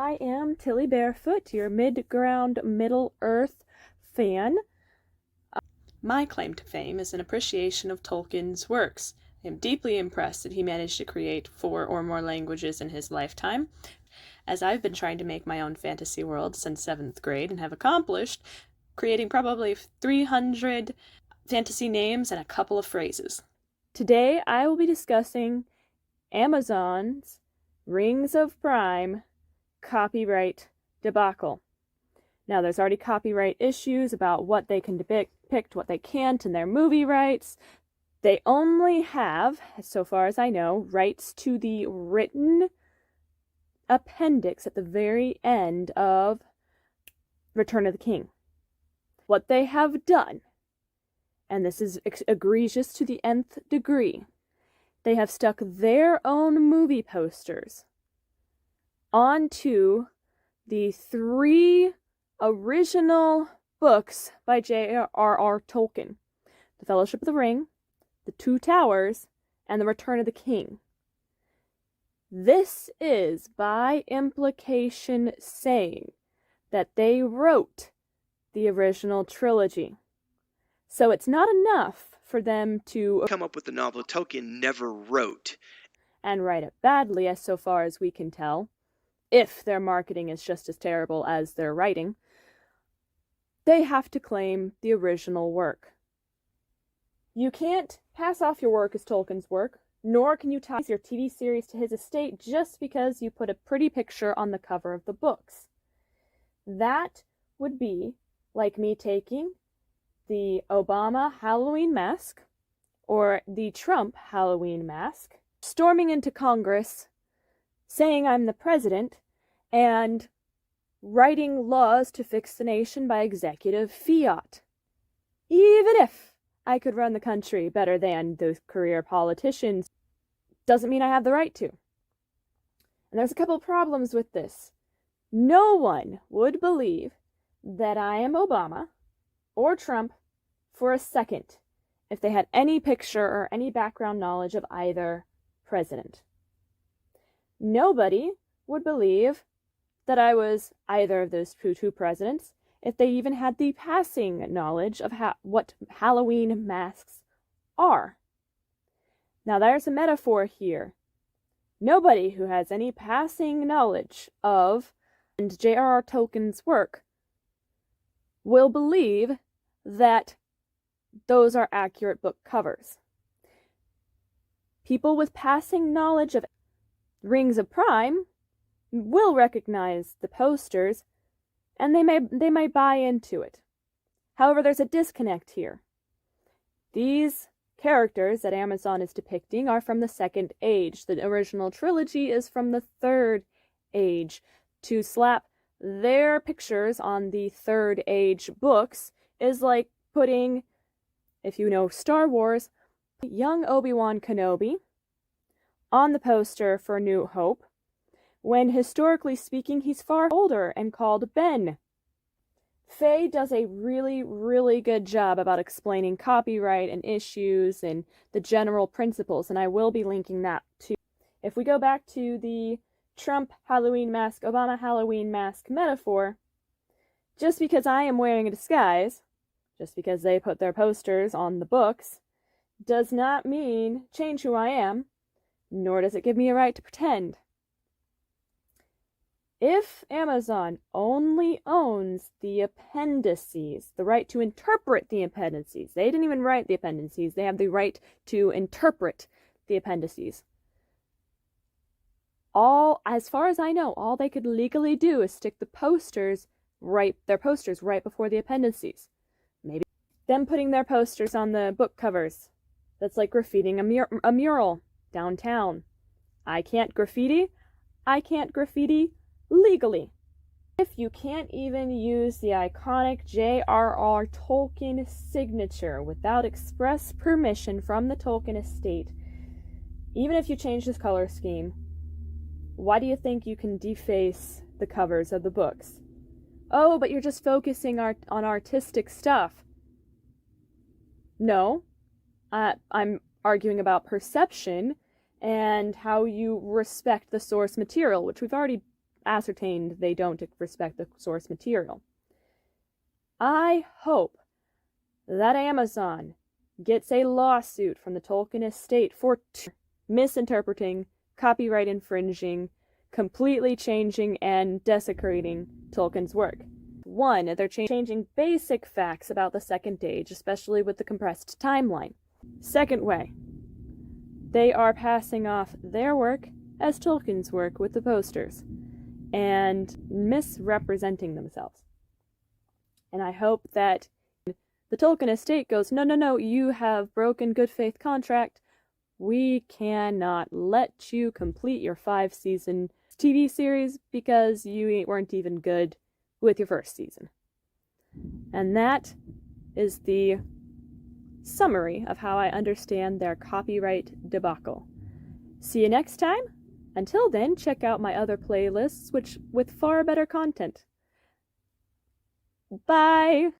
I am Tilly Barefoot, your mid-ground Middle-earth fan. My claim to fame is an appreciation of Tolkien's works. I am deeply impressed that he managed to create 4 or more languages in his lifetime, as I've been trying to make my own fantasy world since 7th grade and have accomplished creating probably 300 fantasy names and a couple of phrases. Today I will be discussing Amazon's Rings of Prime copyright debacle. Now, there's already copyright issues about what they can depict, what they can't, and their movie rights. They only have, so far as I know, rights to the written appendix at the very end of Return of the King. What they have done, and this is egregious to the nth degree, they have stuck their own movie posters onto the 3 original books by J.R.R. Tolkien: The Fellowship of the Ring, The Two Towers, and The Return of the King. This is, by implication, saying that they wrote the original trilogy. So it's not enough for them to come up with the novel Tolkien never wrote. And write it badly, as so far as we can tell, if their marketing is just as terrible as their writing. They have to claim the original work. You can't pass off your work as Tolkien's work, nor can you tie your TV series to his estate just because you put a pretty picture on the cover of the books. That would be like me taking the Obama Halloween mask or the Trump Halloween mask, storming into Congress, saying I'm the president, and writing laws to fix the nation by executive fiat. Even if I could run the country better than those career politicians, doesn't mean I have the right to. And there's a couple problems with this. No one would believe that I am Obama or Trump for a second if they had any picture or any background knowledge of either president. Nobody would believe that I was either of those two presidents if they even had the passing knowledge of what Halloween masks are. Now, there's a metaphor here. Nobody who has any passing knowledge of J.R.R. Tolkien's work will believe that those are accurate book covers. People with passing knowledge of Rings of Prime will recognize the posters, and they may buy into it. However, there's a disconnect here. These characters that Amazon is depicting are from the Second Age. The original trilogy is from the Third Age. To slap their pictures on the Third Age books is like putting, if you know Star Wars, young Obi-Wan Kenobi on the poster for New Hope, when historically speaking he's far older and called Ben. Faye does a really, really good job about explaining copyright and issues and the general principles, and I will be linking that too. If we go back to the Trump Halloween mask, Obama Halloween mask metaphor, just because I am wearing a disguise, just because they put their posters on the books, does not mean change who I am, nor does it give me a right to pretend. If Amazon only owns the appendices, the right to interpret the appendices, they didn't even write the appendices, they have the right to interpret the appendices. As far as I know, all they could legally do is stick their posters right before the appendices. Maybe them putting their posters on the book covers. That's like graffitiing a mural downtown. I can't graffiti legally. If you can't even use the iconic J.R.R. Tolkien signature without express permission from the Tolkien estate, even if you change this color scheme, why do you think you can deface the covers of the books? Oh, but you're just focusing on artistic stuff. No, I'm arguing about perception and how you respect the source material, which we've already ascertained they don't respect the source material. I hope that Amazon gets a lawsuit from the Tolkien estate for misinterpreting, copyright infringing, completely changing and desecrating Tolkien's work. One, they're changing basic facts about the Second Age, especially with the compressed timeline. Second way, they are passing off their work as Tolkien's work with the posters and misrepresenting themselves. And I hope that the Tolkien estate goes, no, you have broken good faith contract. We cannot let you complete your 5-season TV series because you weren't even good with your first season. And that is the summary of how I understand their copyright debacle. See you next time. Until then, check out my other playlists with far better content. Bye!